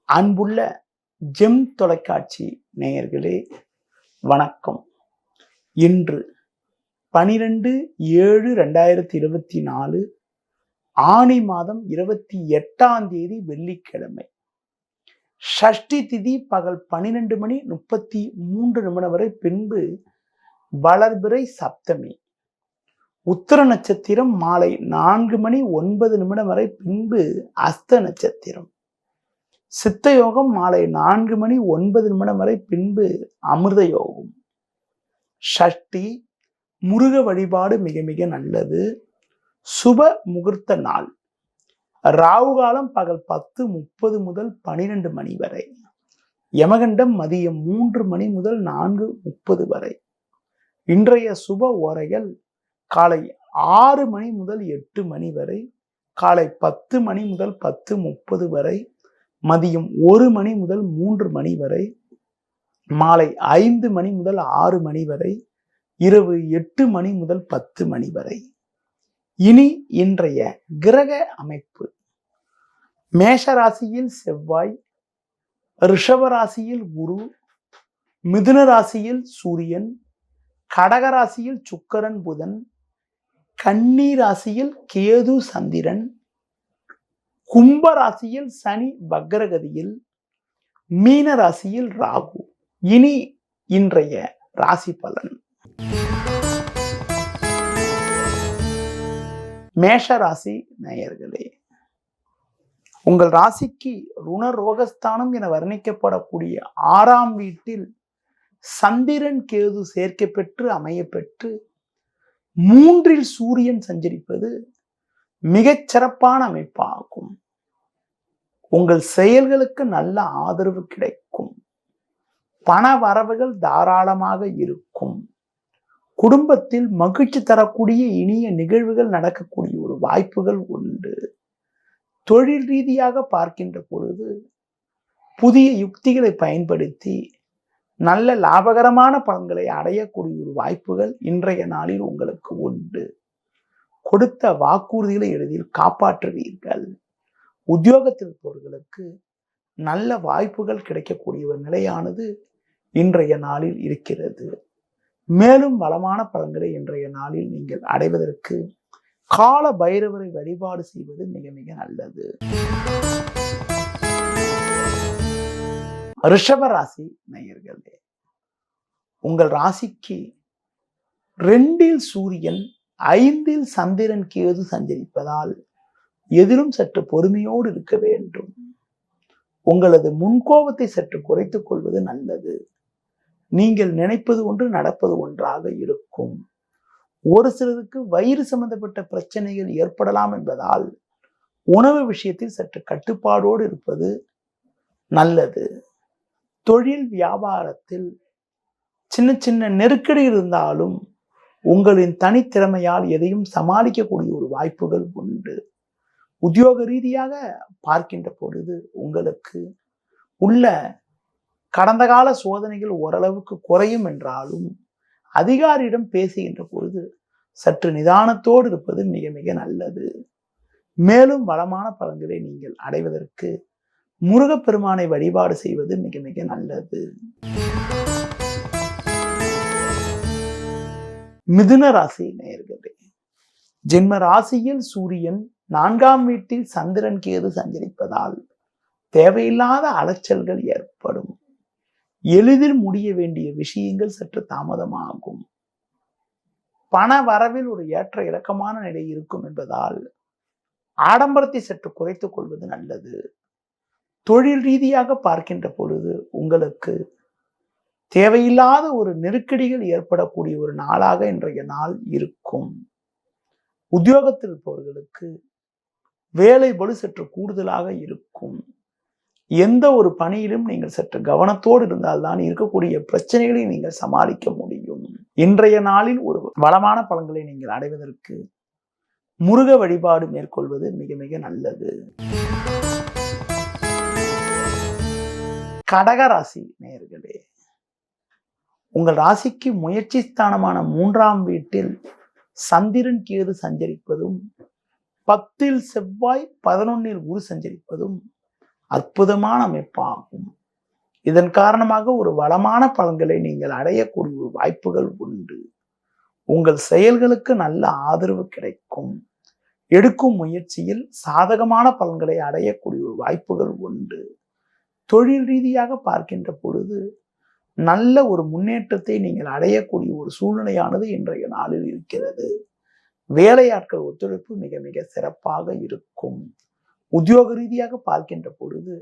அன்புள்ள ஜெம் தொலைக்காட்சி நேயர்களே வணக்கம். இன்று 12/7/2024 ஆனி மாதம் 28ஆம் தேதி வெள்ளிக்கிழமை. ஷஷ்டி திதி பகல் 12:33 வரை, பின்பு வளர்பிறை சப்தமி. உத்தர நட்சத்திரம் மாலை 4:09 வரை, பின்பு அஸ்த நட்சத்திரம். சித்த யோகம் மாலை 4:09 வரை, பின்பு அமிர்த யோகம். ஷஷ்டி முருக வழிபாடு மிக மிக நல்லது. சுப முகூர்த்த நாள். ராகு காலம் பகல் 10:30 முதல் 12 மணி வரை. யமகண்டம் மதியம் 3 மணி முதல் 4:30 வரை. இன்றைய சுப ஓரைகள் காலை 6 மணி முதல் 8 மணி வரை, காலை 10 மணி முதல் 10:30 வரை, மதியம் 1 மணி முதல் 3 மணி வரை, மாலை 5 மணி முதல் 6 மணி வரை, இரவு 8 மணி முதல் 10 மணி வரை. இனி இன்றைய கிரக அமைப்பு. மேஷ ராசியில் செவ்வாய், ரிஷப ராசியில் குரு, மிதுன ராசியில் சூரியன், கடக ராசியில் சுக்கிரன் புதன், கன்னி ராசியில் கேது சந்திரன், கும்ப ராசியில் சனி வக்ரகதியில், மீன ராசியில் ராகு. இனி இன்றைய ராசி பலன். மேஷ ராசி நேயர்களே, உங்கள் ராசிக்கு ருணரோகஸ்தானம் என வர்ணிக்கப்படக்கூடிய 6ஆம் வீட்டில் சந்திரன் கேது சேர்க்கை பெற்று அமைய பெற்று 3இல் சூரியன் சஞ்சரிப்பது மிகச் சிறப்பான அமைப்பாகும். உங்கள் செயல்களுக்கு நல்ல ஆதரவு கிடைக்கும். பண வரவுகள் தாராளமாக இருக்கும். குடும்பத்தில் மகிழ்ச்சி தரக்கூடிய இனிய நிகழ்வுகள் நடக்கக்கூடிய ஒரு வாய்ப்புகள் உண்டு. தொழில் ரீதியாக பார்க்கின்ற பொழுது புதிய யுக்திகளை பயன்படுத்தி நல்ல லாபகரமான பலன்களை அடையக்கூடிய ஒரு வாய்ப்புகள் இன்றைய நாளில் உங்களுக்கு உண்டு. கொடுத்த வாக்குறுதிகளை எளிதில் காப்பாற்றுவீர்கள். உத்தியோகத்தில் இருப்பவர்களுக்கு நல்ல வாய்ப்புகள் கிடைக்கக்கூடிய ஒரு நிலையானது இன்றைய நாளில் இருக்கிறது. மேலும் வளமான பலன்களை இன்றைய நாளில் நீங்கள் அடைவதற்கு கால பைரவரை வழிபாடு செய்வது மிக மிக நல்லது. ரிஷப ராசி நேயர்களே, உங்கள் ராசிக்கு 2இல் சூரியன் 5இல் சந்திரன் கேது சஞ்சரிப்பதால் எதிலும் சற்று பொறுமையோடு இருக்க வேண்டும். உங்களது முன்கோபத்தை சற்று குறைத்துக் கொள்வது நல்லது. நீங்கள் நினைப்பது ஒன்று, நடப்பது ஒன்றாக இருக்கும். ஒரு சிலருக்கு வயிறு சம்பந்தப்பட்ட பிரச்சனைகள் ஏற்படலாம் என்பதால் உணவு விஷயத்தில் சற்று கட்டுப்பாடோடு இருப்பது நல்லது. தொழில் வியாபாரத்தில் சின்ன சின்ன நெருக்கடி இருந்தாலும் உங்களின் தனித்திறமையால் எதையும் சமாளிக்கக்கூடிய ஒரு வாய்ப்புகள் உண்டு. உத்தியோக ரீதியாக பார்க்கின்ற பொழுது உங்களுக்கு உள்ள கடந்த கால சோதனைகள் ஓரளவுக்கு குறையும் என்றாலும் அதிகாரியிடம் பேசுகின்ற பொழுது சற்று நிதானத்தோடு இருப்பது மிக மிக நல்லது. மேலும் வளமான பலன்களை நீங்கள் அடைவதற்கு முருகப்பெருமானை வழிபாடு செய்வது மிக மிக நல்லது. மிதுன ராசி நேயர்களே, ஜென்ம ராசியில் சூரியன் 4ஆம் வீட்டில் சந்திரன் கேது சஞ்சரிப்பதால் தேவையில்லாத அலைச்சல்கள் ஏற்படும். எளிதில் முடிய வேண்டிய விஷயங்கள் சற்று தாமதமாகும். பண வரவில் ஒரு ஏற்ற இறக்கமான நிலை இருக்கும் என்பதால் ஆடம்பரத்தை சற்று குறைத்துக் கொள்வது நல்லது. தொழில் ரீதியாக பார்க்கின்ற பொழுது உங்களுக்கு தேவையில்லாத ஒரு நெருக்கடிகள் ஏற்படக்கூடிய ஒரு நாளாக இன்றைய நாள் இருக்கும். உத்தியோகத்தில் இருப்பவர்களுக்கு வேலை பளு சற்று கூடுதலாக இருக்கும். எந்த ஒரு பணியிலும் நீங்கள் சற்று கவனத்தோடு இருந்தால்தான் இருக்கக்கூடிய பிரச்சனைகளை நீங்கள் சமாளிக்க முடியும். இன்றைய நாளில் ஒரு வளமான பலன்களை நீங்கள் அடைவதற்கு முருக வழிபாடு மேற்கொள்வது மிக மிக நல்லது. கடக ராசி நேயர்களே, உங்கள் ராசிக்கு முயற்சி ஸ்தானமான 3ஆம் வீட்டில் சந்திரன் கேது சஞ்சரிப்பதும் 10இல் செவ்வாய் 11இல் குரு சஞ்சரிப்பதும் அற்புதமான அமைப்பாகும். இதன் காரணமாக ஒரு வளமான பலன்களை நீங்கள் அடையக்கூடிய வாய்ப்புகள் உண்டு. உங்கள் செயல்களுக்கு நல்ல ஆதரவு கிடைக்கும். எடுக்கும் முயற்சியில் சாதகமான பலன்களை அடையக்கூடிய வாய்ப்புகள் உண்டு. தொழில் ரீதியாக பார்க்கின்ற பொழுது நல்ல ஒரு முன்னேற்றத்தை நீங்கள் அடையக்கூடிய ஒரு சூழ்நிலையானது இன்றைய நாளில் இருக்கிறது. வேலையாட்கள் ஒத்துழைப்பு மிக மிக சிறப்பாக இருக்கும். உத்தியோக ரீதியாக பார்க்கின்ற பொழுது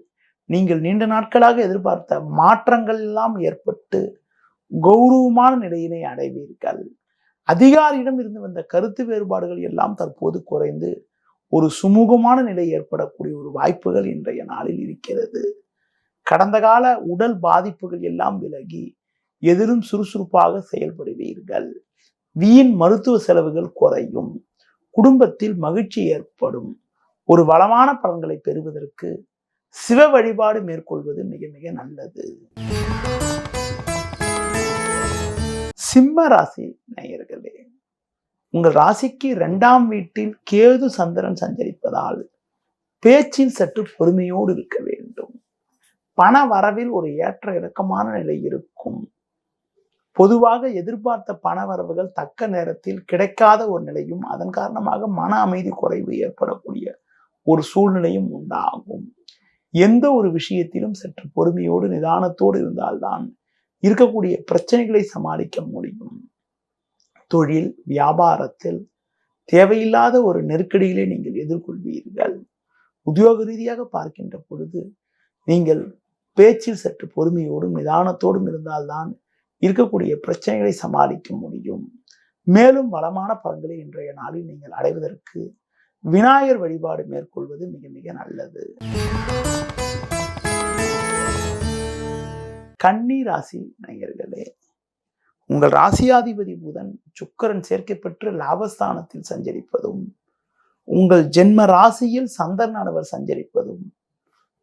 நீங்கள் நீண்ட நாட்களாக எதிர்பார்த்த மாற்றங்கள் எல்லாம் ஏற்பட்டு கௌரவமான நிலையினை அடைவீர்கள். அதிகாரியிடம் இருந்து வந்த கருத்து வேறுபாடுகள் எல்லாம் தற்போது குறைந்து ஒரு சுமூகமான நிலை ஏற்படக்கூடிய ஒரு வாய்ப்புகள் இன்றைய நாளில் இருக்கிறது. கடந்த கால உடல் பாதிப்புகள் எல்லாம் விலகி எதிலும் சுறுசுறுப்பாக செயல்படுவீர்கள். வீண் மருத்துவ செலவுகள் குறையும். குடும்பத்தில் மகிழ்ச்சி ஏற்படும். ஒரு வளமான பலன்களை பெறுவதற்கு சிவ வழிபாடு மேற்கொள்வது மிக மிக நல்லது. சிம்ம ராசி நேயர்களே, உங்கள் ராசிக்கு 2ஆம் வீட்டில் கேது சந்திரன் சஞ்சரிப்பதால் பேச்சில் சற்று பொறுமையோடு இருக்க வேண்டும். பண வரவில் ஒரு ஏற்ற இறக்கமான நிலை இருக்கும். பொதுவாக எதிர்பார்த்த பண வரவுகள் தக்க நேரத்தில் கிடைக்காத ஒரு நிலையும், அதன் காரணமாக மன அமைதி குறைவு ஏற்படக்கூடிய ஒரு சூழ்நிலையும் உண்டாகும். எந்த ஒரு விஷயத்திலும் சற்று பொறுமையோடு நிதானத்தோடு இருந்தால்தான் இருக்கக்கூடிய பிரச்சனைகளை சமாளிக்க முடியும். தொழில் வியாபாரத்தில் தேவையில்லாத ஒரு நெருக்கடிகளை நீங்கள் எதிர்கொள்வீர்கள். உத்தியோக ரீதியாக பார்க்கின்ற பொழுது நீங்கள் பேச்சில் சற்று பொறுமையோடும் நிதானத்தோடும் இருந்தால்தான் இருக்கக்கூடிய பிரச்சனைகளை சமாளிக்க முடியும். மேலும் வளமான பலன்களை இன்றைய நாளில் நீங்கள் அடைவதற்கு விநாயகர் வழிபாடு மேற்கொள்வது மிக மிக நல்லது. கன்னி ராசி நேயர்களே, உங்கள் ராசியாதிபதி புதன் சுக்கிரன் சேர்க்கை பெற்று லாபஸ்தானத்தில் சஞ்சரிப்பதும், உங்கள் ஜென்ம ராசியில் சந்திரனானவர் சஞ்சரிப்பதும்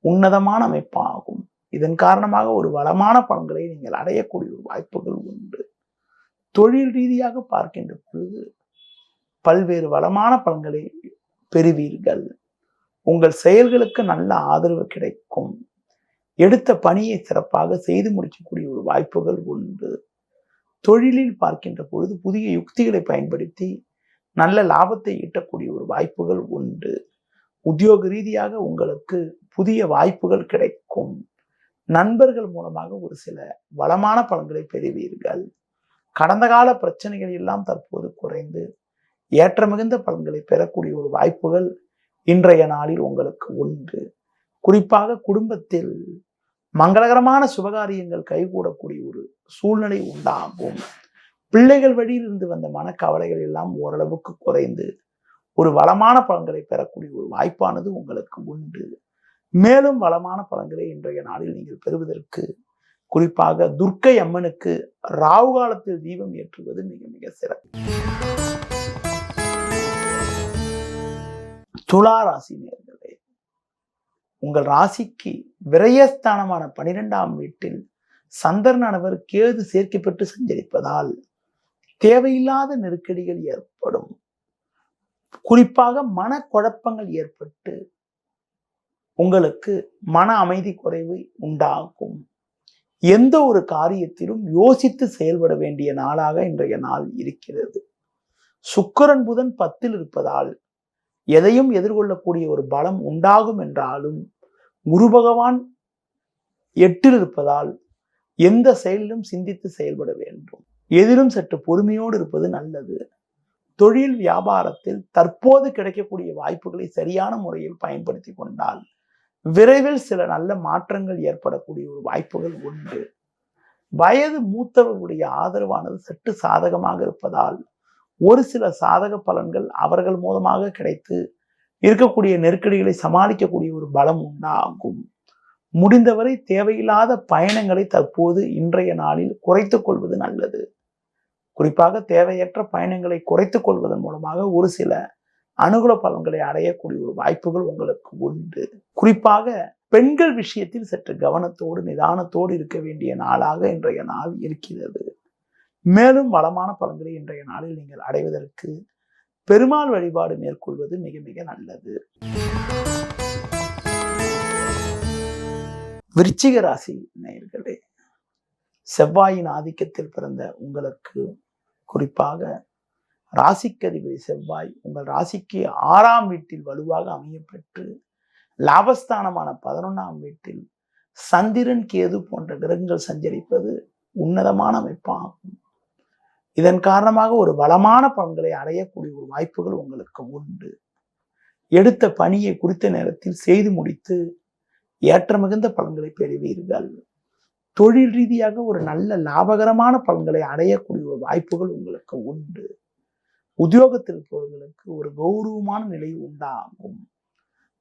உன்னதமான அமைப்பாகும். இதன் காரணமாக ஒரு வளமான பலன்களை நீங்கள் அடையக்கூடிய ஒரு வாய்ப்புகள் உண்டு. தொழில் ரீதியாக பார்க்கின்ற பொழுது பல்வேறு வளமான பலன்களை பெறுவீர்கள். உங்கள் செயல்களுக்கு நல்ல ஆதரவு கிடைக்கும். எடுத்த பணியை சிறப்பாக செய்து முடிக்கக்கூடிய ஒரு வாய்ப்புகள் உண்டு. தொழிலில் பார்க்கின்ற பொழுது புதிய யுக்திகளை பயன்படுத்தி நல்ல லாபத்தை ஈட்டக்கூடிய ஒரு வாய்ப்புகள் உண்டு. உத்தியோக ரீதியாக உங்களுக்கு புதிய வாய்ப்புகள் கிடைக்கும். நண்பர்கள் மூலமாக ஒரு சில வளமான பலன்களை பெறுவீர்கள். கடந்த கால பிரச்சனைகள் எல்லாம் தற்போது குறைந்து ஏற்ற மிகுந்த பலன்களை பெறக்கூடிய ஒரு வாய்ப்புகள் இன்றைய நாளில் உங்களுக்கு உண்டு. குறிப்பாக குடும்பத்தில் மங்களகரமான சுபகாரியங்கள் கைகூடக்கூடிய ஒரு சூழ்நிலை உண்டாகும். பிள்ளைகள் வழியில் இருந்து வந்த மனக்கவலைகள் எல்லாம் ஓரளவுக்கு குறைந்து ஒரு வளமான பலன்களை பெறக்கூடிய ஒரு வாய்ப்பானது உங்களுக்கு உண்டு. மேலும் வளமான பலன்களை இன்றைய நாளில் நீங்கள் பெறுவதற்கு குறிப்பாக துர்க்கை அம்மனுக்கு ராகு காலத்தில் தீபம் ஏற்றுவது மிக மிக சிறப்பு. துலா ராசி நேயர்களே, உங்கள் ராசிக்கு விரயஸ்தானமான 12ஆம் வீட்டில் சந்திரனானவர் கேது சேர்க்கை பெற்று சஞ்சரிப்பதால் தேவையில்லாத நெருக்கடிகள் ஏற்படும். குறிப்பாக மனக்குழப்பங்கள் ஏற்பட்டு உங்களுக்கு மன அமைதி குறைவு உண்டாகும். எந்த ஒரு காரியத்திலும் யோசித்து செயல்பட வேண்டிய நாளாக இன்றைய நாள் இருக்கிறது. சுக்கிரன் புதன் 10ல் இருப்பதால் எதையும் எதிர்கொள்ளக்கூடிய ஒரு பலம் உண்டாகும் என்றாலும், குரு பகவான் 8ல் இருப்பதால் எந்த செயலிலும் சிந்தித்து செயல்பட வேண்டும். எதிலும் சற்று பொறுமையோடு இருப்பது நல்லது. தொழில் வியாபாரத்தில் தற்போது கிடைக்கக்கூடிய வாய்ப்புகளை சரியான முறையில் பயன்படுத்தி கொண்டால் விரைவில் சில நல்ல மாற்றங்கள் ஏற்படக்கூடிய ஒரு வாய்ப்புகள் உண்டு. வயது மூத்தவர்களுடைய ஆதரவானது சற்று சாதகமாக இருப்பதால் ஒரு சில சாதக பலன்கள் அவர்கள் மூலமாக கிடைத்து இருக்கக்கூடிய நெருக்கடிகளை சமாளிக்கக்கூடிய ஒரு பலம் உண்டாகும். முடிந்தவரை தேவையில்லாத பயணங்களை தற்போது இன்றைய நாளில் குறைத்துக் கொள்வது நல்லது. குறிப்பாக தேவையற்ற பயணங்களை குறைத்துக் கொள்வதன் மூலமாக ஒரு சில அனுகூல பலன்களை அடையக்கூடிய ஒரு வாய்ப்புகள் உங்களுக்கு உண்டு. குறிப்பாக பெண்கள் விஷயத்தில் சற்று கவனத்தோடு நிதானத்தோடு இருக்க வேண்டிய நாளாக இன்றைய நாள் இருக்கிறது. மேலும் வளமான பலன்களை இன்றைய நாளில் நீங்கள் அடைவதற்கு பெருமாள் வழிபாடு மேற்கொள்வது மிக மிக நல்லது. விருச்சிக ராசி நேயர்களே, செவ்வாயின் ஆதிக்கத்தில் பிறந்த உங்களுக்கு, குறிப்பாக ராசிக்கதிபதி செவ்வாய் உங்கள் ராசிக்கு 6ஆம் வீட்டில் வலுவாக அமையப்பெற்று லாபஸ்தானமான 11ஆம் வீட்டில் சந்திரன் கேது போன்ற கிரகங்கள் சஞ்சரிப்பது உன்னதமான அமைப்பாகும். இதன் காரணமாக ஒரு பலமான பலன்களை அடையக்கூடிய ஒரு வாய்ப்புகள் உங்களுக்கு உண்டு. எடுத்த பணியை குறித்த நேரத்தில் செய்து முடித்து ஏற்ற மிகுந்த பலன்களை பெறுவீர்கள். தொழில் ரீதியாக ஒரு நல்ல லாபகரமான பலன்களை அடையக்கூடிய ஒரு வாய்ப்புகள் உங்களுக்கு உண்டு. உத்தியோகத்தில் இருப்பவர்களுக்கு ஒரு கௌரவமான நிலை உண்டாகும்.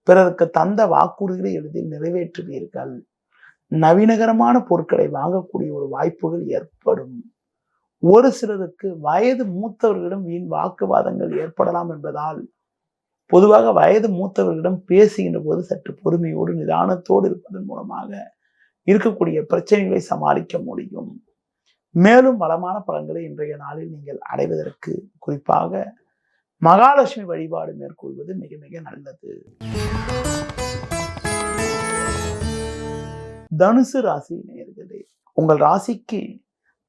பிறருக்கு தந்த வாக்குறுதிகளை எளிதில் நிறைவேற்றுவீர்கள். நவீனகரமான பொருட்களை வாங்கக்கூடிய ஒரு வாய்ப்புகள் ஏற்படும். ஒரு சிலருக்கு வயது மூத்தவர்களிடம் வீண் வாக்குவாதங்கள் ஏற்படலாம் என்பதால் பொதுவாக வயது மூத்தவர்களிடம் பேசுகின்ற போது சற்று பொறுமையோடு நிதானத்தோடு இருப்பதன் மூலமாக இருக்கக்கூடிய பிரச்சனைகளை சமாளிக்க முடியும். மேலும் வளமான பலன்களை இன்றைய நாளில் நீங்கள் அடைவதற்கு குறிப்பாக மகாலட்சுமி வழிபாடு மேற்கொள்வது மிக மிக நல்லது. தனுசு ராசி நேயர்களே, உங்கள் ராசிக்கு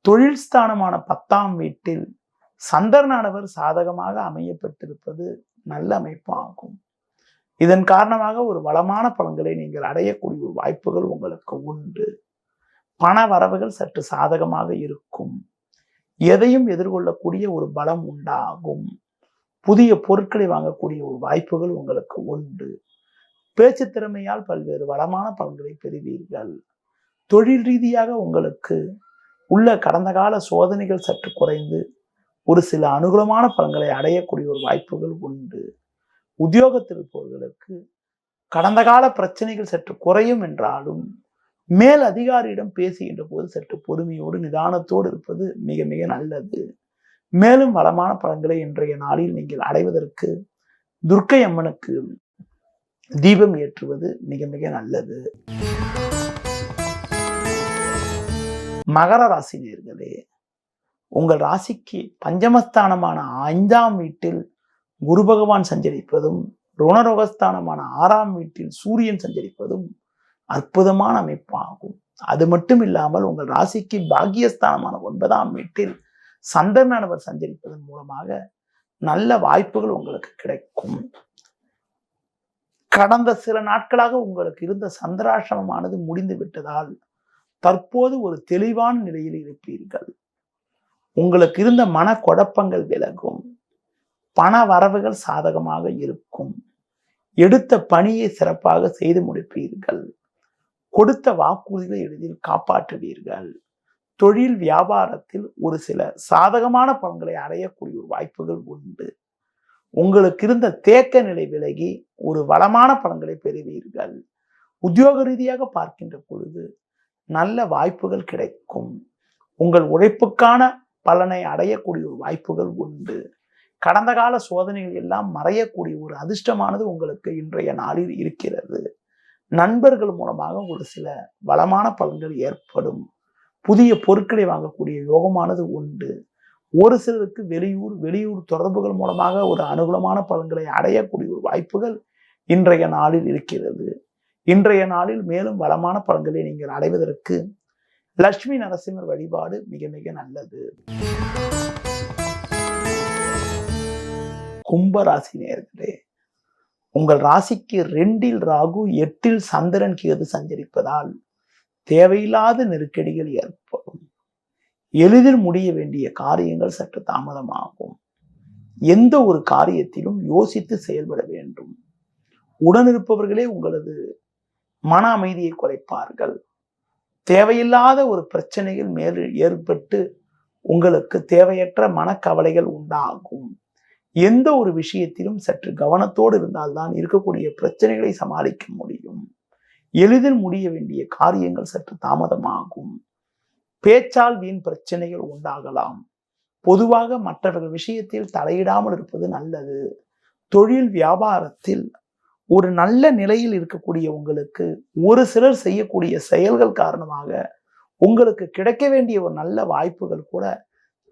தொழில் ஸ்தானமான 10ஆம் வீட்டில் சந்திரனானவர் சாதகமாக அமையப்பட்டிருப்பது நல்ல அமைப்பாகும். இதன் காரணமாக ஒரு வளமான பலன்களை நீங்கள் அடையக்கூடிய ஒரு வாய்ப்புகள் உங்களுக்கு உண்டு. பண வரவுகள் சற்று சாதகமாக இருக்கும். எதையும் எதிர்கொள்ளக்கூடிய ஒரு பலம் உண்டாகும். புதிய பொருட்களை வாங்கக்கூடிய ஒரு வாய்ப்புகள் உங்களுக்கு உண்டு. பேச்சு திறமையால் பல்வேறு வளமான பலன்களை பெறுவீர்கள். தொழில் ரீதியாக உங்களுக்கு உள்ள கடந்த கால சோதனைகள் சற்று குறைந்து ஒரு சில அனுகூலமான பலன்களை அடையக்கூடிய ஒரு வாய்ப்புகள் உண்டு. உத்தியோகத்தில் இருப்பவர்களுக்கு கடந்த கால பிரச்சனைகள் சற்று குறையும் என்றாலும் மேல் அதிகாரியிடம் பேசுகின்ற போது சற்று பொறுமையோடு நிதானத்தோடு இருப்பது மிக மிக நல்லது. மேலும் வளமான பலன்களை இன்றைய நாளில் நீங்கள் அடைவதற்கு துர்க்கை அம்மனுக்கு தீபம் ஏற்றுவது மிக மிக நல்லது. மகர ராசி நேயர்களே, உங்கள் ராசிக்கு பஞ்சமஸ்தானமான 5ஆம் வீட்டில் குரு பகவான் சஞ்சரிப்பதும் ருணரோகஸ்தானமான 6ஆம் வீட்டில் சூரியன் சஞ்சரிப்பதும் அற்புதமான அமைப்பாகும். அது மட்டும் இல்லாமல் உங்கள் ராசிக்கு பாக்கியஸ்தானமான 9ஆம் வீட்டில் சந்திரனானவர் சஞ்சரிப்பதன் மூலமாக நல்ல வாய்ப்புகள் உங்களுக்கு கிடைக்கும். கடந்த சில நாட்களாக உங்களுக்கு இருந்த சந்திராசிரமமானது முடிந்து விட்டதால் தற்போது ஒரு தெளிவான நிலையில் இருப்பீர்கள். உங்களுக்கு இருந்த மன குழப்பங்கள் விலகும். பண வரவுகள் சாதகமாக இருக்கும். எடுத்த பணியை சிறப்பாக செய்து முடிப்பீர்கள். கொடுத்த வாக்குறுதிகளை எளிதில் காப்பாற்றுவீர்கள். தொழில் வியாபாரத்தில் ஒரு சில சாதகமான பலன்களை அடையக்கூடிய ஒரு வாய்ப்புகள் உண்டு. உங்களுக்கு இருந்த தேக்க நிலை விலகி ஒரு வளமான பலன்களை பெறுவீர்கள். உத்தியோக ரீதியாக பார்க்கின்ற பொழுது நல்ல வாய்ப்புகள் கிடைக்கும். உங்கள் உழைப்புக்கான பலனை அடையக்கூடிய ஒரு வாய்ப்புகள் உண்டு. கடந்த கால சோதனைகள் எல்லாம் மறையக்கூடிய ஒரு அதிர்ஷ்டமானது உங்களுக்கு இன்றைய நாளில் இருக்கிறது. நண்பர்கள் மூலமாக ஒரு சில வளமான பலன்கள் ஏற்படும். புதிய பொருட்களை வாங்கக்கூடிய யோகமானது உண்டு. ஒரு சிலருக்கு வெளியூர் தொடர்புகள் மூலமாக ஒரு அனுகூலமான பலன்களை அடையக்கூடிய ஒரு வாய்ப்புகள் இன்றைய நாளில் இருக்கிறது. இன்றைய நாளில் மேலும் வளமான பலன்களை நீங்கள் அடைவதற்கு லட்சுமி நரசிம்மர் வழிபாடு மிக மிக நல்லது. கும்பராசி நேயர்களே, உங்கள் ராசிக்கு 2இல் ராகு 8இல் சந்திரன் கேது சஞ்சரிப்பதால் தேவையில்லாத நெருக்கடிகள் ஏற்படும். எளிதில் முடிய வேண்டிய காரியங்கள் சற்று தாமதமாகும். எந்த ஒரு காரியத்திலும் யோசித்து செயல்பட வேண்டும். உடனிருப்பவர்களே உங்களது மன அமைதியை குறைப்பார்கள். தேவையில்லாத ஒரு பிரச்சனைகள் மேல் ஏற்பட்டு உங்களுக்கு தேவையற்ற மனக்கவலைகள் உண்டாகும். எந்த ஒரு விஷயத்திலும் சற்று கவனத்தோடு இருந்தால்தான் இருக்கக்கூடிய பிரச்சனைகளை சமாளிக்க முடியும். எளிதில் முடிய வேண்டிய காரியங்கள் சற்று தாமதமாகும். பேச்சால் வீண் பிரச்சனைகள் உண்டாகலாம். பொதுவாக மற்றவர்கள் விஷயத்தில் தலையிடாமல் இருப்பது நல்லது. தொழில் வியாபாரத்தில் ஒரு நல்ல நிலையில் இருக்கக்கூடிய உங்களுக்கு ஒரு சிலர் செய்யக்கூடிய செயல்கள் காரணமாக உங்களுக்கு கிடைக்க வேண்டிய ஒரு நல்ல வாய்ப்புகள் கூட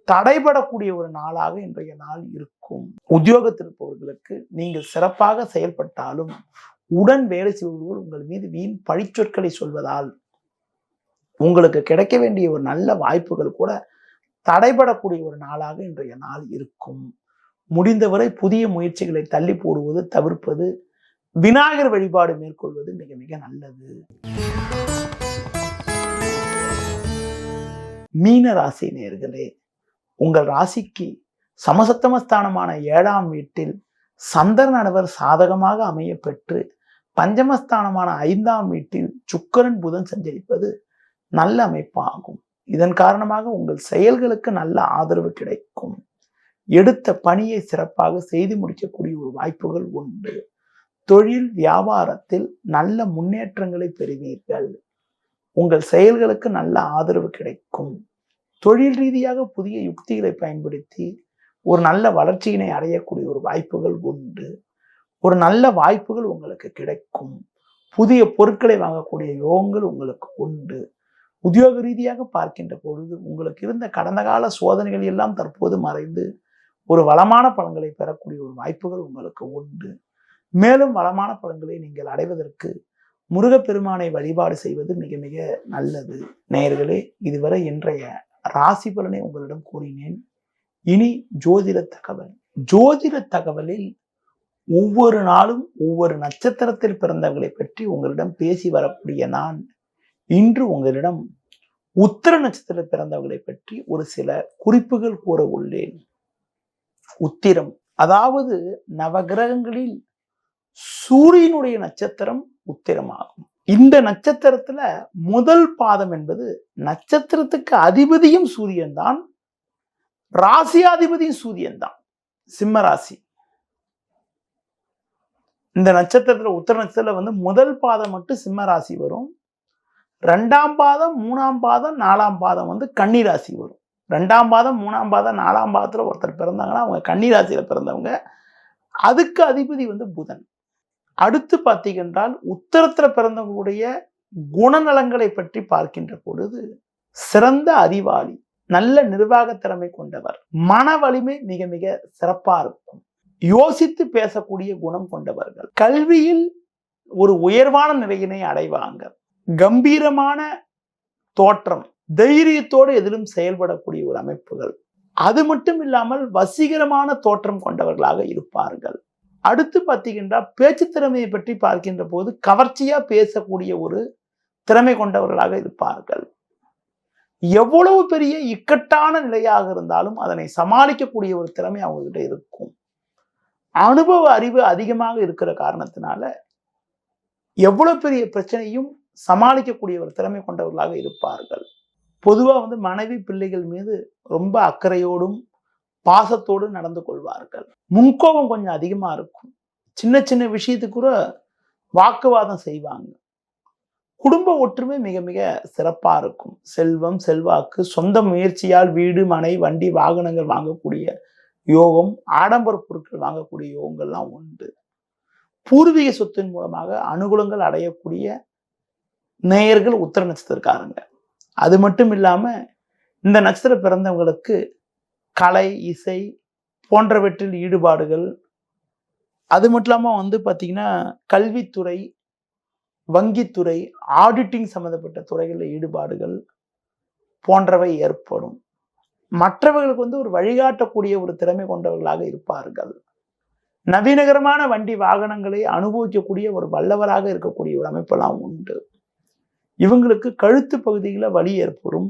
தடைபடக்கூடிய ஒரு நாளாக இன்றைய நாள் இருக்கும். உத்தியோகத்தில் இருப்பவர்களுக்கு நீங்கள் சிறப்பாக செயல்பட்டாலும் உடன் வேலை செய்பவர்கள் உங்கள் மீது வீண் பழிச்சொற்களை சொல்வதால் உங்களுக்கு கிடைக்க வேண்டிய ஒரு நல்ல வாய்ப்புகள் கூட தடைபடக்கூடிய ஒரு நாளாக இன்றைய நாள் இருக்கும். முடிந்தவரை புதிய முயற்சிகளை தள்ளி போடுவது, தவிர்ப்பது, விநாயகர் வழிபாடு மேற்கொள்வது மிக மிக நல்லது. மீன ராசி நேயர்களே, உங்கள் ராசிக்கு சமசப்தமஸ்தானமான 7ஆம் வீட்டில் சந்திரனவர் சாதகமாக அமைய பெற்று பஞ்சமஸ்தானமான 5ஆம் வீட்டில் சுக்கிரன் புதன் சஞ்சரிப்பது நல்ல அமைப்பாகும். இதன் காரணமாக உங்கள் செயல்களுக்கு நல்ல ஆதரவு கிடைக்கும். எடுத்த பணியை சிறப்பாக செய்து முடிக்கக்கூடிய ஒரு வாய்ப்புகள் உண்டு. தொழில் வியாபாரத்தில் நல்ல முன்னேற்றங்களை பெறுவீர்கள். உங்கள் செயல்களுக்கு நல்ல ஆதரவு கிடைக்கும். தொழில் ரீதியாக புதிய யுக்திகளை பயன்படுத்தி ஒரு நல்ல வளர்ச்சியினை அடையக்கூடிய ஒரு வாய்ப்புகள் உண்டு. ஒரு நல்ல வாய்ப்புகள் உங்களுக்கு கிடைக்கும். புதிய பொருட்களை வாங்கக்கூடிய யோகங்கள் உங்களுக்கு உண்டு. உத்தியோக ரீதியாக பார்க்கின்ற பொழுது உங்களுக்கு இருந்த கடந்த கால சோதனைகள் எல்லாம் தற்போது மறைந்து ஒரு வளமான பலன்களை பெறக்கூடிய ஒரு வாய்ப்புகள் உங்களுக்கு உண்டு. மேலும் வளமான பலன்களை நீங்கள் அடைவதற்கு முருகப்பெருமானை வழிபாடு செய்வது மிக மிக நல்லது. நேயர்களே, இதுவரை இன்றைய ராசி பலனை உங்களிடம் கூறினேன். இனி ஜோதிட தகவல். ஜோதிட தகவலில் ஒவ்வொரு நாளும் ஒவ்வொரு நட்சத்திரத்தில் பிறந்தவர்களை பற்றி உங்களிடம் பேசி வரக்கூடிய நான் இன்று உங்களிடம் உத்திர நட்சத்திரத்தில் பிறந்தவர்களை பற்றி ஒரு சில குறிப்புகள் கூற உள்ளேன். உத்திரம், அதாவது நவகிரகங்களில் சூரியனுடைய நட்சத்திரம் உத்திரமாகும். இந்த நட்சத்திரத்துல முதல் பாதம் என்பது நட்சத்திரத்துக்கு அதிபதியும் சூரியன் தான், ராசியாதிபதியும் சூரியன் தான். சிம்ம ராசி. இந்த நட்சத்திரத்துல உத்திர நட்சத்திரத்துல முதல் பாதம் மட்டும் சிம்ம ராசி வரும். 2ஆம் பாதம் 3ஆம் பாதம் 4ஆம் பாதம் கன்னி ராசி வரும். 2ஆம் பாதம் 3ஆம் பாதம் 4ஆம் பாதத்துல ஒருத்தர் பிறந்தாங்கன்னா அவங்க கன்னி ராசியில பிறந்தவங்க. அதுக்கு அதிபதி புதன். அடுத்து பார்த்தீங்கன்றால் உத்தரத்துல பிறந்தவங்களுடைய குணநலங்களை பற்றி பார்க்கின்ற பொழுது சிறந்த அறிவாளி, நல்ல நிர்வாக திறமை கொண்டவர், மன வலிமை மிக மிக சிறப்பா இருக்கும், யோசித்து பேசக்கூடிய குணம் கொண்டவர்கள், கல்வியில் ஒரு உயர்வான நிலையினை அடைவாங்க, கம்பீரமான தோற்றம், தைரியத்தோடு எதிலும் செயல்படக்கூடிய ஒரு அமைப்புகள், அது மட்டும் இல்லாமல் வசீகரமான தோற்றம் கொண்டவர்களாக இருப்பார்கள். அடுத்து பார்த்தீங்கன்னா பேச்சு திறமையை பற்றி பார்க்கின்ற போது கவர்ச்சியா பேசக்கூடிய ஒரு திறமை கொண்டவர்களாக இருப்பார்கள். எவ்வளவு பெரிய இக்கட்டான நிலையாக இருந்தாலும் அதனை சமாளிக்கக்கூடிய ஒரு திறமை அவங்க கிட்ட இருக்கும். அனுபவ அறிவு அதிகமாக இருக்கிற காரணத்தினால எவ்வளவு பெரிய பிரச்சனையும் சமாளிக்கக்கூடிய ஒரு திறமை கொண்டவர்களாக இருப்பார்கள். பொதுவா மனைவி பிள்ளைகள் மீது ரொம்ப அக்கறையோடும் பாசத்தோடு நடந்து கொள்வார்கள். முன்கோபம் கொஞ்சம் அதிகமா இருக்கும். சின்ன சின்ன விஷயத்துக்கு கூட வாக்குவாதம் செய்வாங்க. குடும்ப ஒற்றுமை மிக மிக சிறப்பா இருக்கும். செல்வம், செல்வாக்கு, சொந்த முயற்சியால் வீடு, மனை, வண்டி, வாகனங்கள் வாங்கக்கூடிய யோகம், ஆடம்பர பொருட்கள் வாங்கக்கூடிய யோகங்கள்லாம் உண்டு. பூர்வீக சொத்தின் மூலமாக அனுகூலங்கள் அடையக்கூடிய நேயர்கள் உத்திர நட்சத்திரக்காரங்க. அது மட்டும் இல்லாம இந்த நட்சத்திரம் பிறந்தவங்களுக்கு கலை, இசை போன்றவற்றில் ஈடுபாடுகள், அது மட்டும் இல்லாம பார்த்தீங்கன்னா கல்வித்துறை, வங்கித்துறை, ஆடிட்டிங் சம்பந்தப்பட்ட துறைகளில் ஈடுபாடுகள் போன்றவை ஏற்படும். மற்றவர்களுக்கு ஒரு வழிகாட்டக்கூடிய ஒரு திறமை கொண்டவர்களாக இருப்பார்கள். நவீனகரமான வண்டி வாகனங்களை அனுபவிக்கக்கூடிய ஒரு வல்லவராக இருக்கக்கூடிய ஒரு அமைப்பெல்லாம் உண்டு. இவங்களுக்கு கழுத்து பகுதியில் வலி ஏற்படும்,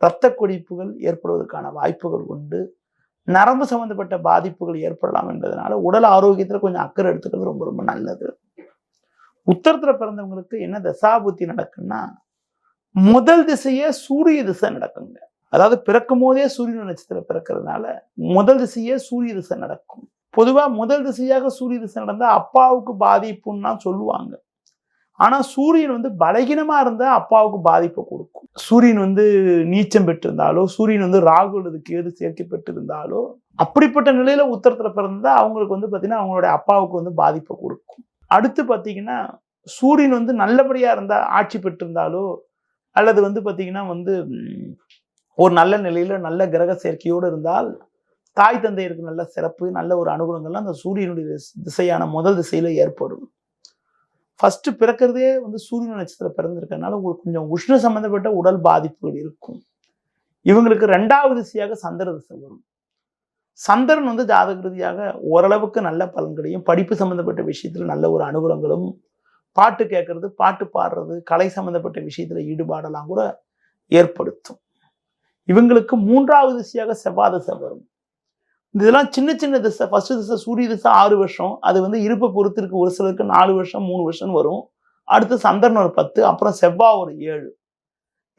இரத்த கொதிப்புகள் ஏற்படுவதற்கான வாய்ப்புகள் உண்டு. நரம்பு சம்பந்தப்பட்ட பாதிப்புகள் ஏற்படலாம் என்பதனால உடல் ஆரோக்கியத்தில் கொஞ்சம் அக்கறை எடுத்துக்கிறது ரொம்ப ரொம்ப நல்லது. உத்தரத்துல பிறந்தவங்களுக்கு என்ன தசாபுத்தி நடக்குன்னா முதல் திசையே சூரிய திசை நடக்குங்க. அதாவது பிறக்கும் போதே சூரியன் நட்சத்திரம் பிறக்கிறதுனால முதல் திசையே சூரிய திசை நடக்கும். பொதுவா முதல் திசையாக சூரிய திசை நடந்தா அப்பாவுக்கு பாதிப்புன்னா சொல்லுவாங்க. ஆனா சூரியன் பலகீனமா இருந்தா அப்பாவுக்கு பாதிப்பை கொடுக்கும். சூரியன் நீச்சம் பெற்றிருந்தாலோ, சூரியன் ராகு அல்லது கேது சேர்க்கை பெற்றிருந்தாலோ, அப்படிப்பட்ட நிலையில உத்தரத்துல பிறந்தா அவங்களுக்கு பாத்தீங்கன்னா அவங்களுடைய அப்பாவுக்கு பாதிப்பை கொடுக்கும். அடுத்து பாத்தீங்கன்னா சூரியன் நல்லபடியா இருந்தா, ஆட்சி பெற்றிருந்தாலோ அல்லது பாத்தீங்கன்னா ஒரு நல்ல நிலையில நல்ல கிரக சேர்க்கையோடு இருந்தால் தாய் தந்தையருக்கு நல்ல சிறப்பு, நல்ல ஒரு அனுகூலங்கள்லாம் அந்த சூரியனுடைய திசையான முதல் திசையில ஏற்படும். ஃபர்ஸ்ட் பிறக்கிறதே வந்து சூரியன் நட்சத்திரம் பிறந்திருக்கனால உங்களுக்கு கொஞ்சம் உஷ்ண சம்பந்தப்பட்ட உடல் பாதிப்புகள் இருக்கும். இவங்களுக்கு 2வது திசையாக சந்திர திசை வரும். சந்திரன் வந்து ஜாதக ரீதியாக ஓரளவுக்கு நல்ல பலன்களையும், படிப்பு சம்பந்தப்பட்ட விஷயத்துல நல்ல ஒரு அனுகூலங்களும், பாட்டு கேட்கறது, பாட்டு பாடுறது, கலை சம்பந்தப்பட்ட விஷயத்துல ஈடுபாடெல்லாம் கூட ஏற்படுத்தும். இவங்களுக்கு 3வது திசையாக செவ்வாய் திசை வரும். இதெல்லாம் சின்ன சின்ன திசை. ஃபர்ஸ்ட் திசை சூரிய திசை 6 வருஷம். அது வந்து இருப்பை பொறுத்து இருக்கு. ஒரு சிலருக்கு 4 வருஷம் 3 வருஷம் வரும். அடுத்து சந்திரன் ஒரு 10, அப்புறம் செவ்வாய் ஒரு 7.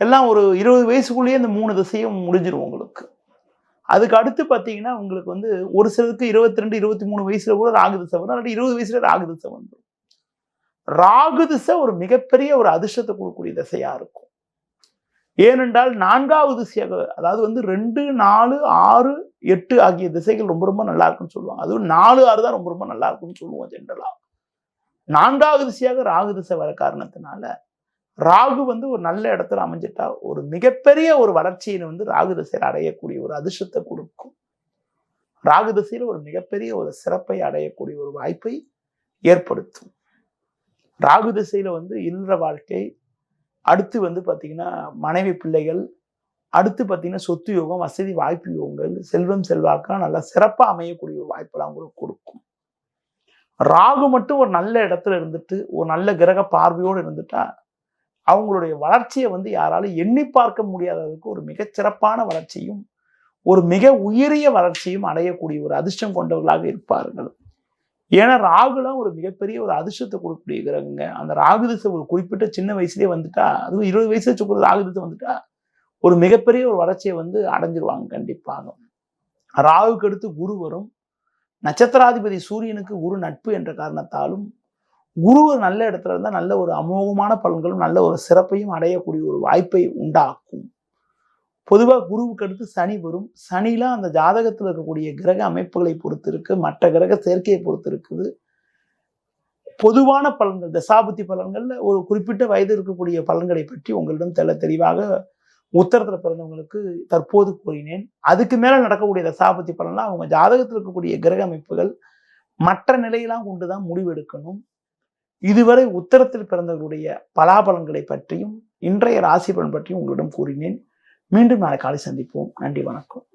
எல்லாம் ஒரு 20 வயசுக்குள்ளேயே இந்த 3 திசையும் முடிஞ்சிடும் உங்களுக்கு. அதுக்கு அடுத்து பார்த்தீங்கன்னா உங்களுக்கு வந்து ஒரு சிலருக்கு 22, 23 வயசுல கூட ராகு திசை வரும். இல்லாட்டி 20 வயசுல ராகு திசை வந்துடும். ராகு திசை ஒரு மிகப்பெரிய ஒரு அதிர்ஷ்டத்தை கொடுக்கக்கூடிய திசையா இருக்கும். ஏனென்றால் 4வது திசையாக, அதாவது வந்து 2, 4, 6, 8 ஆகிய திசைகள் ரொம்ப ரொம்ப நல்லா இருக்குன்னு சொல்லுவாங்க. அதுவும் 4, 6 தான் ரொம்ப ரொம்ப நல்லா இருக்குன்னு சொல்லுவோம் ஜென்ரலா. 4வது திசையாக ராகு திசை வர காரணத்தினால ராகு வந்து ஒரு நல்ல இடத்துல அமைஞ்சிட்டா ஒரு மிகப்பெரிய ஒரு வளர்ச்சியை வந்து ராகு திசையில் அடையக்கூடிய ஒரு அதிர்ஷ்டத்தை கொடுக்கும். ராகு திசையில் ஒரு மிகப்பெரிய ஒரு சிறப்பை அடையக்கூடிய ஒரு வாய்ப்பை ஏற்படுத்தும். ராகு திசையில வந்து இல்லற வாழ்க்கை, அடுத்து வந்து பார்த்தீங்கன்னா மனைவி பிள்ளைகள், அடுத்து பார்த்தீங்கன்னா சொத்து யோகம், வசதி வாய்ப்பு யோகங்கள், செல்வம் செல்வாக்கெல்லாம் நல்லா சிறப்பாக அமையக்கூடிய ஒரு வாய்ப்பெல்லாம் உங்களுக்கு கொடுக்கும். ராகு மட்டும் ஒரு நல்ல இடத்துல இருந்துட்டு ஒரு நல்ல கிரக பார்வையோடு இருந்துட்டா அவங்களுடைய வளர்ச்சியை வந்து யாராலும் எண்ணி பார்க்க முடியாததுக்கு ஒரு மிகச்சிறப்பான வளர்ச்சியும், ஒரு மிக உயரிய வளர்ச்சியும் அடையக்கூடிய ஒரு அதிர்ஷ்டம் கொண்டவர்களாக இருப்பார்கள். ஏன்னா ராகுலாம் ஒரு மிகப்பெரிய ஒரு அதிர்ஷ்டத்தை கொடுக்கக்கூடிய கிரகங்க. அந்த ராகு திசை ஒரு குறிப்பிட்ட சின்ன வயசுலேயே வந்துட்டா, அதுவும் 20 வயசுல சொல்ற ராகு திசை வந்துட்டா ஒரு மிகப்பெரிய ஒரு வளர்ச்சியை வந்து அடைஞ்சிருவாங்க கண்டிப்பாக. ராகுக்கு அடுத்து குரு வரும். நட்சத்திராதிபதி சூரியனுக்கு குரு நட்பு என்ற காரணத்தாலும் குரு ஒரு நல்ல இடத்துல இருந்தால் நல்ல ஒரு அமோகமான பலன்களும் நல்ல ஒரு சிறப்பையும் அடையக்கூடிய ஒரு வாய்ப்பை உண்டாக்கும். பொதுவாக குருவுக்கு அடுத்து சனி வரும். சனிலாம் அந்த ஜாதகத்தில் இருக்கக்கூடிய கிரக அமைப்புகளை பொறுத்து இருக்கு, மற்ற கிரக சேர்க்கையை பொறுத்து இருக்குது. பொதுவான பலன்கள், தசாபுத்தி பலன்கள்ல ஒரு குறிப்பிட்ட வயது இருக்கக்கூடிய பலன்களை பற்றி உங்களிடம் தெளிவாக உத்தரத்தில் பிறந்தவங்களுக்கு தற்போது கூறினேன். அதுக்கு மேல நடக்கக்கூடிய தசாபுத்தி பலன்லாம் அவங்க ஜாதகத்தில் இருக்கக்கூடிய கிரக அமைப்புகள் மற்ற நிலையெல்லாம் கொண்டுதான் முடிவெடுக்கணும். இதுவரை உத்தரத்தில் பிறந்தவர்களுடைய பலாபலன்களை பற்றியும் இன்றைய ராசி பலன் பற்றியும் உங்களிடம் கூறினேன். மீண்டும் நாளை காலை சந்திப்போம். நன்றி, வணக்கம்.